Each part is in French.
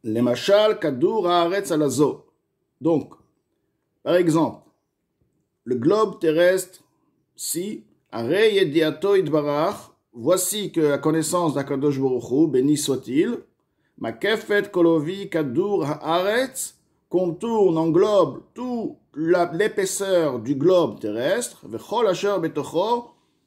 Les machal kadour haaretz alazo. Donc, par exemple, le globe terrestre, si, arei yediato idbarach, voici que la connaissance d'Akadosh Baruch Hu, béni soit-il, makefet kolovi kadour haaretz, contourne, englobe toute l'épaisseur du globe terrestre, vechol asher betocho,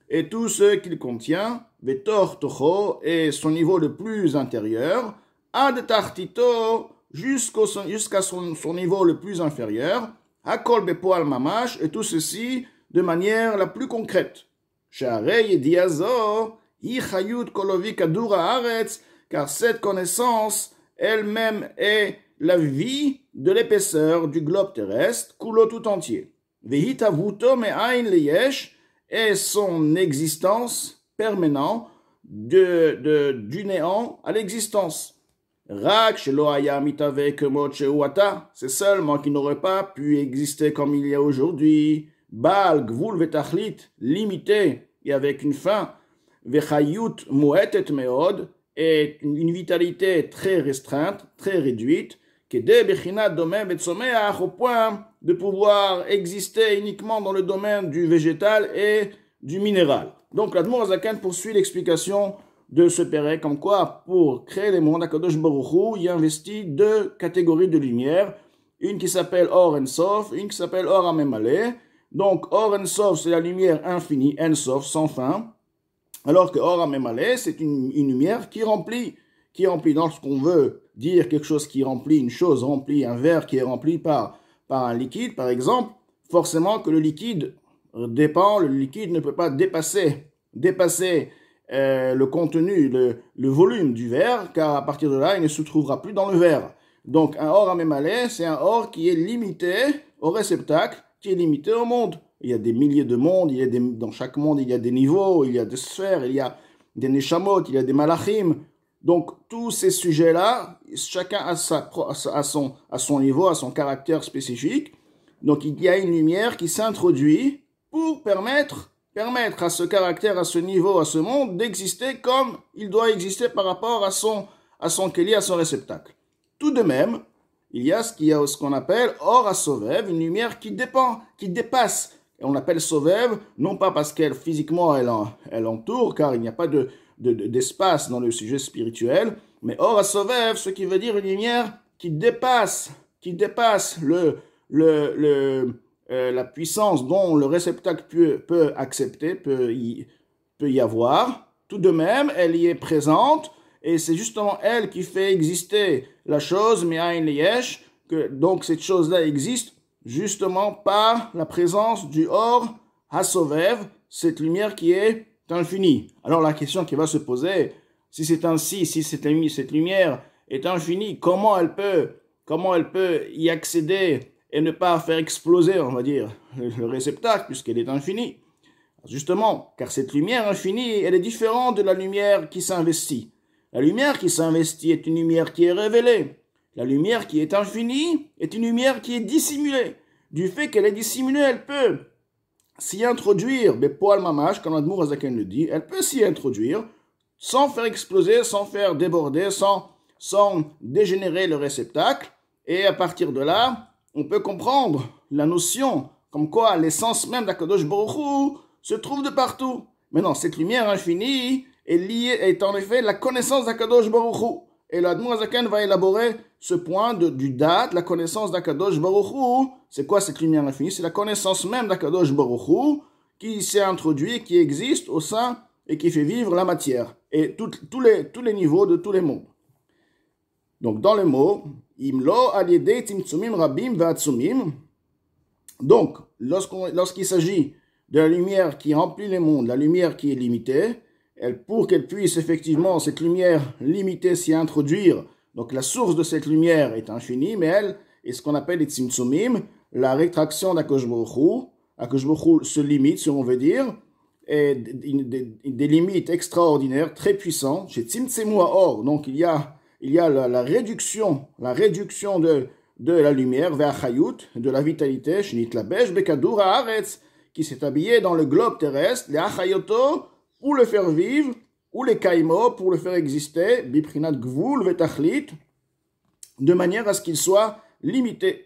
et tout ce qu'il contient, betor tocho, et son niveau le plus intérieur, ad tartito, jusqu'à son niveau le plus inférieur, hakol bepoal mamash, et tout ceci de manière la plus concrète. Sharei yediazo, hi chayut kolovi kadour haaretz, car cette connaissance elle-même est la vie de l'épaisseur du globe terrestre, kulo tout entier. Vehitavuto me'ain leyesh, et son existence permanente du néant à l'existence. Rak shelo haya mitave kemot shehu ata, c'est seulement qu'il n'aurait pas pu exister comme il y a aujourd'hui. Bal gvul vetachlit, limité et avec une fin. Vechayut muetet meod, et une vitalité très restreinte, très réduite, au point de pouvoir exister uniquement dans le domaine du végétal et du minéral. Donc l'Admour Azaken poursuit l'explication de ce Pérec, comme quoi pour créer les mondes, Akadosh Baruch Hu y investit deux catégories de lumière, une qui s'appelle Or En Sof, une qui s'appelle Or Amemale. Donc Or En Sof, c'est la lumière infinie, En Sof, sans fin, alors que Or Amemale, c'est une lumière qui remplit. Lorsqu'on veut dire quelque chose qui remplit, une chose remplie, un verre qui est rempli par un liquide, par exemple, forcément que le liquide ne peut pas dépasser le contenu, le volume du verre, car à partir de là, il ne se trouvera plus dans le verre. Donc un or amemale, c'est un or qui est limité au réceptacle, qui est limité au monde. Il y a des milliers de mondes, dans chaque monde, il y a des niveaux, il y a des sphères, il y a des neshamot, il y a des malachim. Donc, tous ces sujets-là, chacun a son niveau, a son caractère spécifique. Donc, il y a une lumière qui s'introduit pour permettre à ce caractère, à ce niveau, à ce monde, d'exister comme il doit exister par rapport à son keli, à son réceptacle. Tout de même, il y a ce qu'on appelle or à sovev, une lumière qui dépasse. Et on l'appelle sovev, non pas parce qu'elle, physiquement, elle entoure, car il n'y a pas d'espace dans le sujet spirituel, mais or à sovev, ce qui veut dire une lumière qui dépasse la puissance dont le réceptacle peut accepter, peut y avoir. Tout de même, elle y est présente, et c'est justement elle qui fait exister la chose, me'ain leyesh, que donc cette chose-là existe justement par la présence du or hasovev, cette lumière qui est infinie. Alors la question qui va se poser, si c'est ainsi, si cette lumière est infinie, comment elle peut y accéder et ne pas faire exploser, on va dire, le réceptacle, puisqu'elle est infinie? Justement, car cette lumière infinie, elle est différente de la lumière qui s'investit. La lumière qui s'investit est une lumière qui est révélée. La lumière qui est infinie est une lumière qui est dissimulée. Du fait qu'elle est dissimulée, elle peut s'y introduire, Bepoal Mamash, comme l'Admour Azaken le dit, elle peut s'y introduire sans faire exploser, sans faire déborder, sans dégénérer le réceptacle. Et à partir de là, on peut comprendre la notion comme quoi l'essence même d'Akadosh Baruch Hu se trouve de partout. Mais non, cette lumière infinie est en effet la connaissance d'Akadosh Baruch Hu. Et l'Admour Azaken va élaborer ce point du date, la connaissance d'Akadosh Baruch Hu. C'est quoi cette lumière infinie? C'est la connaissance même d'Akadosh Baruch Hu qui s'est introduit, qui existe au sein et qui fait vivre la matière. Et tous les niveaux de tous les mondes. Donc dans le mot, Imlo aliede timtsumim rabim v'atsumim. Donc, lorsqu'il s'agit de la lumière qui remplit les mondes, la lumière qui est limitée, pour qu'elle puisse effectivement, cette lumière limitée, s'y introduire, donc la source de cette lumière est infinie, mais elle est ce qu'on appelle les tzimtzumim, la rétraction d'Akadosh Baruch Hu. Akadosh Baruch Hu se limite, si on veut dire, et des limites extraordinaires, très puissantes. Chez tzimtzemu or, donc il y a la réduction de la lumière vers Chayut, de la vitalité, Shnit Labesh Bekadour Haaretz, qui s'est habillé dans le globe terrestre, les Achayoto, pour le faire vivre, ou les Kaimo, pour le faire exister, Biprinat Gvul Vetachlit, de manière à ce qu'il soit limité.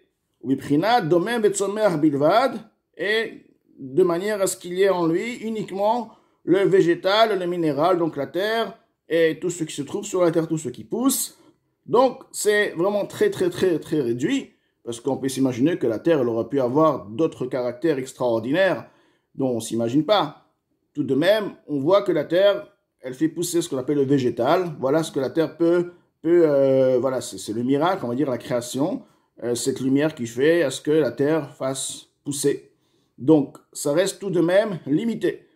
Et de manière à ce qu'il y ait en lui uniquement le végétal, le minéral, donc la terre, et tout ce qui se trouve sur la terre, tout ce qui pousse. Donc, c'est vraiment très réduit, parce qu'on peut s'imaginer que la terre, elle aurait pu avoir d'autres caractères extraordinaires dont on ne s'imagine pas. Tout de même, on voit que la terre, elle fait pousser ce qu'on appelle le végétal. Voilà ce que la terre voilà, c'est le miracle, on va dire, la création, cette lumière qui fait à ce que la terre fasse pousser. Donc, ça reste tout de même limité.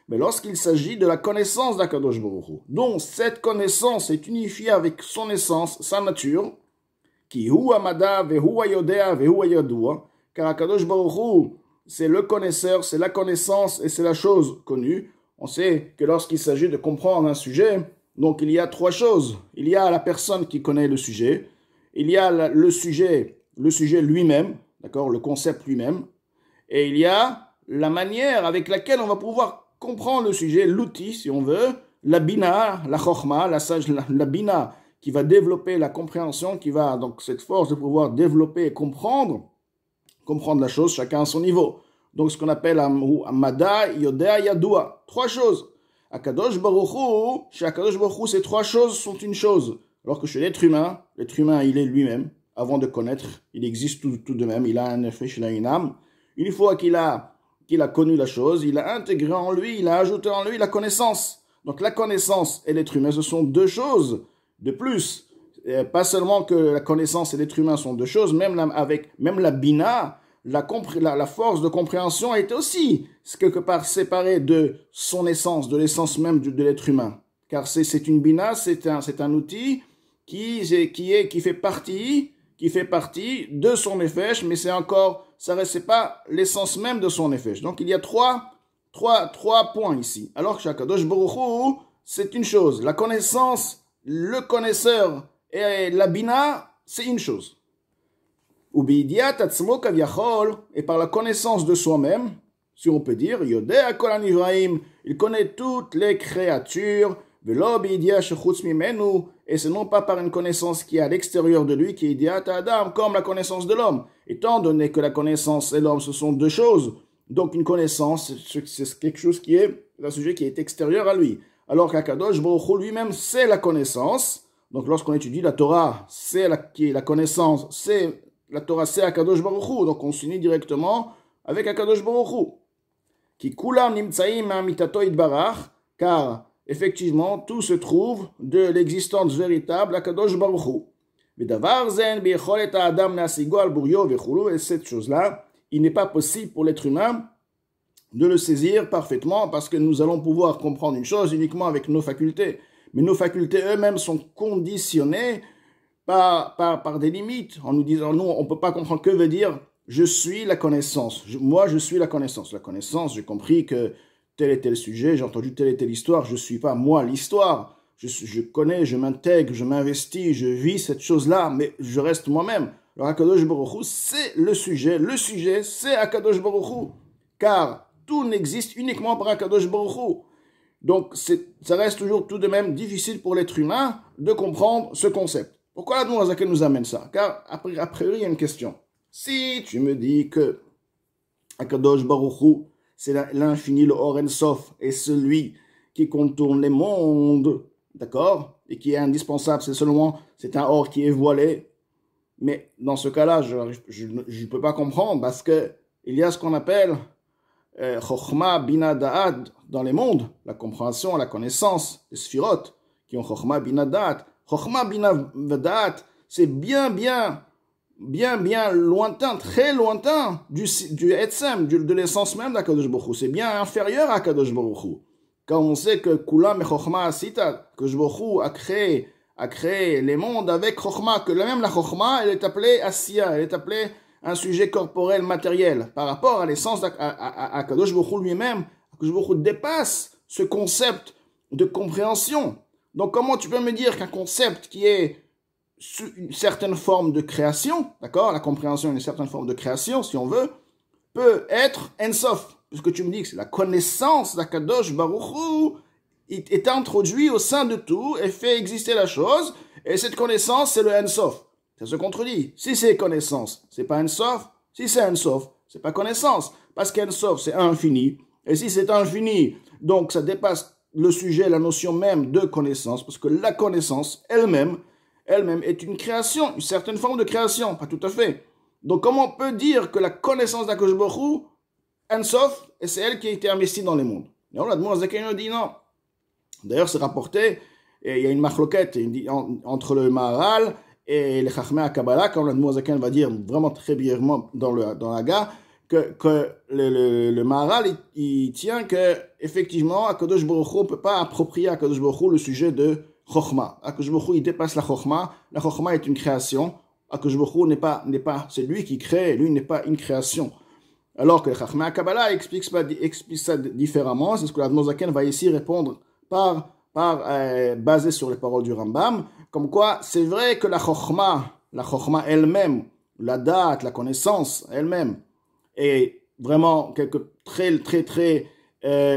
Mais lorsqu'il s'agit de la connaissance d'Akadosh Baruch Hu, dont cette connaissance est unifiée avec son essence, sa nature, qui hu amada vehu ayodea vehu ayadua, car Akadosh Baruch Hu, c'est le connaisseur, c'est la connaissance et c'est la chose connue. On sait que lorsqu'il s'agit de comprendre un sujet, donc il y a trois choses. Il y a la personne qui connaît le sujet, il y a le sujet lui-même, d'accord, le concept lui-même, et il y a la manière avec laquelle on va pouvoir comprendre le sujet, l'outil, si on veut, la bina, la chokhma, la bina, qui va développer la compréhension, qui va, donc, cette force de pouvoir développer et comprendre la chose, chacun à son niveau. Donc, ce qu'on appelle Amada, Yodea, Yadua. Trois choses. Akadosh Baruch Hu, chez Akadosh Baruch Hu, ces trois choses sont une chose. Alors que chez l'être humain, il est lui-même. Avant de connaître, il existe tout de même. Il a un effet, il a une âme. Une fois qu'il a connu la chose, il a intégré en lui, il a ajouté en lui la connaissance. Donc la connaissance et l'être humain, ce sont deux choses de plus. Et pas seulement que la connaissance et l'être humain sont deux choses, même la bina, la force de compréhension est aussi quelque part séparée de son essence, de l'essence même de l'être humain. Car c'est une bina, c'est un outil qui fait partie de son nefesh, mais c'est pas l'essence même de son nefesh. Donc il y a trois points ici. Alors que Shakadosh Baruch Hu, c'est une chose. La connaissance, le connaisseur et la bina, c'est une chose. Et par la connaissance de soi-même, si on peut dire, Yodea kol hanivraim, il connaît toutes les créatures, et ce non pas par une connaissance qui est à l'extérieur de lui, qui est idiat Adam, comme la connaissance de l'homme. Étant donné que la connaissance et l'homme, ce sont deux choses, donc une connaissance, c'est quelque chose qui est un sujet qui est extérieur à lui. Alors qu'Akadosh Baruch Hu lui-même, c'est la connaissance. Donc lorsqu'on étudie la Torah, c'est la connaissance, la Torah, c'est Akadosh Baruch Hu. Donc on s'unit directement avec Akadosh Baruch Hu. Ki kulam nimtsaim ma'amitato itbarach, car effectivement, tout se trouve de l'existence véritable à Kadosh Baruch Hu. Et cette chose-là, il n'est pas possible pour l'être humain de le saisir parfaitement parce que nous allons pouvoir comprendre une chose uniquement avec nos facultés. Mais nos facultés eux-mêmes sont conditionnées par des limites. En nous disant, nous, on ne peut pas comprendre que veut dire « je suis la connaissance ». Moi, je suis la connaissance. La connaissance, j'ai compris que tel et tel sujet, j'ai entendu telle et telle histoire, je ne suis pas moi l'histoire. Je connais, je m'intègre, je m'investis, je vis cette chose-là, mais je reste moi-même. Alors Akadosh Baruch Hu, c'est le sujet, c'est Akadosh Baruch Hu, car tout n'existe uniquement par Akadosh Baruch Hu. Donc ça reste toujours tout de même difficile pour l'être humain de comprendre ce concept. Pourquoi la Nourazaken nous amène ça? Car après, il y a une question. Si tu me dis que Akadosh Baruch Hu, c'est l'infini, le Or En Sof, et celui qui contourne les mondes, d'accord, et qui est indispensable, c'est un or qui est voilé. Mais dans ce cas-là, je ne peux pas comprendre, parce que il y a ce qu'on appelle Chokhma Bina Da'at dans les mondes, la compréhension, la connaissance, les Sphirot, qui ont Chokhma Bina Da'at. Chokhma Bina Da'at, c'est bien lointain, très lointain du Etzem, de l'essence même d'Akadosh Baruch Hu. C'est bien inférieur à Akadosh Baruch Hu. Quand on sait que Kulam et Chokhma Asita, que Akadosh Baruch Hu a créé les mondes avec Chokhma, que même la Chokhma, elle est appelée Asiya, elle est appelée un sujet corporel, matériel. Par rapport à l'essence d'Akadosh Baruch Hu lui-même, Akadosh Baruch Hu dépasse ce concept de compréhension. Donc comment tu peux me dire qu'un concept qui est une certaine forme de création, d'accord, la compréhension d'une certaine forme de création, si on veut, peut être Ensof, puisque tu me dis que c'est la connaissance d'Akadosh Baruch Hu est introduit au sein de tout et fait exister la chose. Et cette connaissance, c'est le Ensof. Ça se contredit. Si c'est connaissance, c'est pas Ensof. Si c'est Ensof, c'est pas connaissance. Parce qu'Ensof, c'est infini. Et si c'est infini, donc ça dépasse le sujet, la notion même de connaissance. Parce que la connaissance elle-même est une création, une certaine forme de création. Pas tout à fait. Donc comment on peut dire que la connaissance d'Akadosh Baruch Hu, Ensof, et c'est elle qui a été investie dans les mondes? Et on a dit non. D'ailleurs, c'est rapporté, et il y a une machloquette entre le Maharal et les Chachmei HaKabbalah, quand le Mozaken va dire vraiment très brièvement dans la Ga, que le Maharal, il tient que, effectivement, Akadosh Baruch Hu ne peut pas approprier à Akadosh Baruch Hu le sujet de Chokhmah. Akadosh Baruch Hu, il dépasse la Chokhmah. La Chokhmah est une création. Akadosh Baruch Hu n'est pas, c'est lui qui crée, lui n'est pas une création. Alors que le Chachmei HaKabbalah explique ça différemment. C'est ce que la Mozaken va ici répondre basé sur les paroles du Rambam, comme quoi c'est vrai que la chokhmah elle-même, la date, la connaissance elle-même, est vraiment très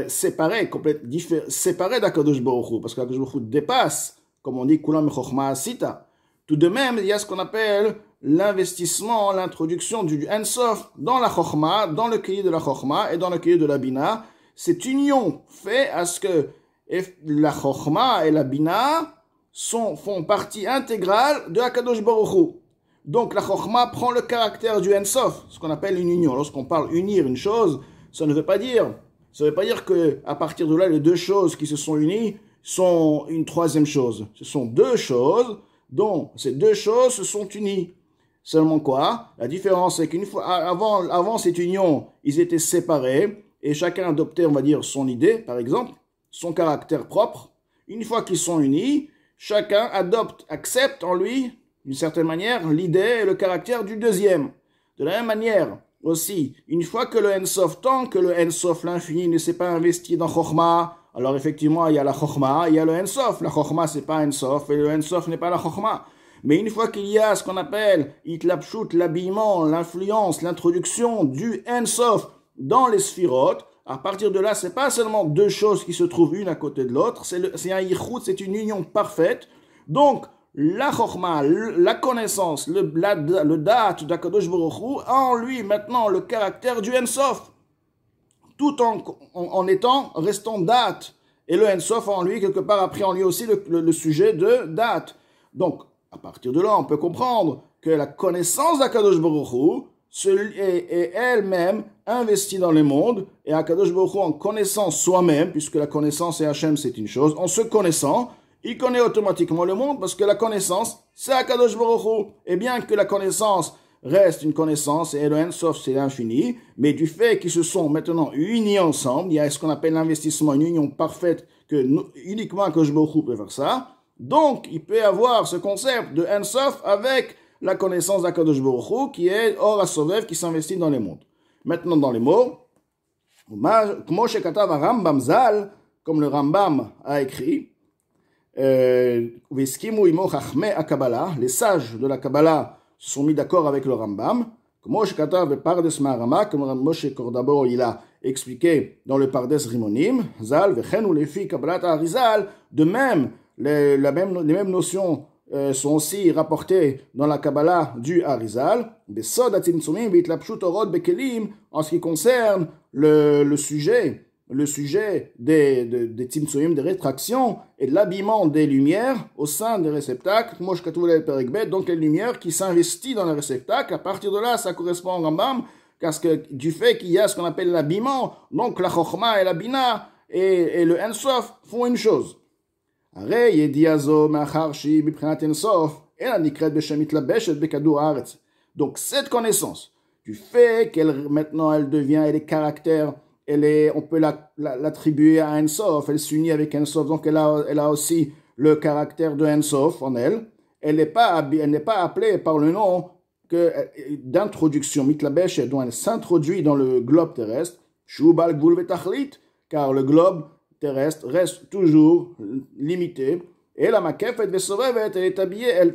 séparée, séparée d'Akadosh Baruch Hu, parce qu'Akadosh Baruch Hu dépasse, comme on dit, Kulam Chokhmah Asita. Tout de même, il y a ce qu'on appelle l'investissement, l'introduction du Ensof dans la chokhmah, dans le cahier de la chokhmah et dans le cahier de la bina. Cette union fait à ce que la Chokhmah et la Bina font partie intégrale de Akadosh Baruch Hu. Donc la Chokhmah prend le caractère du Ensof, ce qu'on appelle une union. Lorsqu'on parle unir une chose, ça ne veut pas dire que à partir de là, les deux choses qui se sont unies sont une troisième chose. Ce sont deux choses dont ces deux choses se sont unies. Seulement quoi? La différence, c'est qu'une fois, avant cette union, ils étaient séparés et chacun adoptait, on va dire, son idée, par exemple, son caractère propre. Une fois qu'ils sont unis, chacun accepte en lui, d'une certaine manière, l'idée et le caractère du deuxième. De la même manière, aussi, une fois que le Ensof, tant que le Ensof, l'infini, ne s'est pas investi dans Chokhmah, alors effectivement, il y a la Chokhmah, il y a le Ensof. La Chokhmah, c'est pas Ensof, et le Ensof n'est pas la Chokhmah. Mais une fois qu'il y a ce qu'on appelle Itlapshut, l'habillement, l'influence, l'introduction du Ensof dans les sphirotes, à partir de là, c'est pas seulement deux choses qui se trouvent une à côté de l'autre, c'est un yichud, c'est une union parfaite. Donc, la chokhmah, la connaissance, le date d'Akadosh Baruch Hu a en lui maintenant le caractère du Ensof, tout en restant date. Et le Ensof a en lui, quelque part, a pris en lui aussi le sujet de date. Donc, à partir de là, on peut comprendre que la connaissance d'Akadosh Baruch Hu est elle-même investie dans le monde, et Akadosh Baruch Hu, en connaissant soi-même, puisque la connaissance et Hachem c'est une chose, en se connaissant, il connaît automatiquement le monde, parce que la connaissance, c'est Akadosh Baruch Hu. Et bien que la connaissance reste une connaissance, et le Ensof c'est l'infini, mais du fait qu'ils se sont maintenant unis ensemble, il y a ce qu'on appelle l'investissement, une union parfaite, que uniquement Akadosh Baruch Hu peut faire ça. Donc, il peut y avoir ce concept de Ensof avec la connaissance d'Akadosh Baruch Hu, qui est Or HaSovev, qui s'investit dans les mondes. Maintenant, dans les mots, comme le Rambam a écrit, les sages de la Kabbalah se sont mis d'accord avec le Rambam, comme Moshe Kordabor il a expliqué dans le Pardes Rimonim, Zal, Vechen ou Lefi Kabbalat Arizal, de même, les mêmes notions sont aussi rapportées dans la Kabbalah du Arizal, en ce qui concerne le sujet des tzimtzumim, des rétractions et de l'habillement des lumières au sein des réceptacles, donc les lumières qui s'investissent dans les réceptacles. À partir de là, ça correspond au Rambam, parce que du fait qu'il y a ce qu'on appelle l'habillement, donc la Chokhmah et la Bina et le Ensof font une chose. Donc cette connaissance du fait qu'elle maintenant elle devient, elle est caractère, on peut l'attribuer à Ensof, elle s'unit avec Ensof, donc elle a aussi le caractère de Ensof en elle. Elle n'est pas appelée par le nom d'introduction, mitlabeshet, dont elle s'introduit dans le globe terrestre, shubal gvul vetachlit, car le globe terrestre reste toujours limité. Et la makefet vesovevet, elle est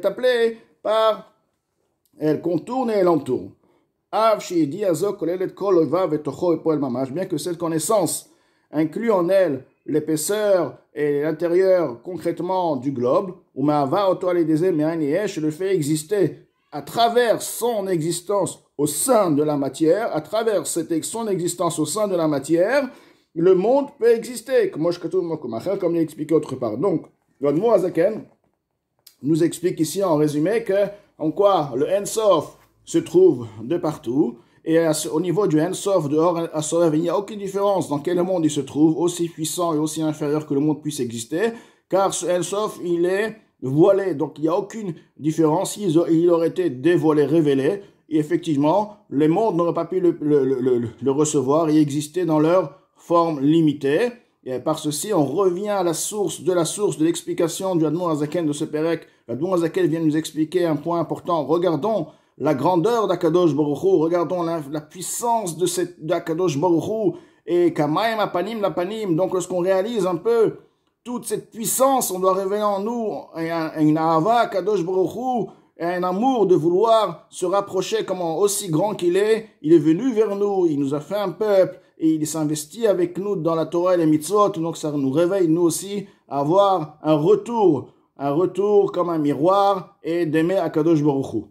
appelée par, elle contourne et elle entoure. Bien que cette connaissance inclut en elle l'épaisseur et l'intérieur concrètement du globe, ou le fait exister à travers son existence au sein de la matière, à travers son existence au sein de la matière, le monde peut exister, comme il est expliqué autre part. Donc, l'Admour Hazaken nous explique ici en résumé que, en quoi le Ensof se trouve de partout, et au niveau du Ensof, de Or Asorev, il n'y a aucune différence dans quel monde il se trouve, aussi puissant et aussi inférieur que le monde puisse exister, car ce Ensof, il est voilé, donc il n'y a aucune différence, il aurait été dévoilé, révélé, et effectivement, les mondes n'auraient pas pu le recevoir et exister dans leur forme limitée. Et par ceci, on revient à la source de l'explication du Admour Hazaken de ce Pérec. L'Admour Hazaken vient nous expliquer un point important. Regardons la grandeur d'Akadosh Baruch Hu, regardons la puissance d'Akadosh Baruch Hu, et Kamaim Apanim Lapanim. Donc lorsqu'on réalise un peu toute cette puissance, on doit révéler en nous une Ahava Akadosh Baruch Hu, et un amour de vouloir se rapprocher comme aussi grand qu'il est. Il est venu vers nous, il nous a fait un peuple, et il s'investit avec nous dans la Torah et les mitzvot, donc ça nous réveille nous aussi à avoir un retour comme un miroir et d'aimer Akadosh Baruch Hu.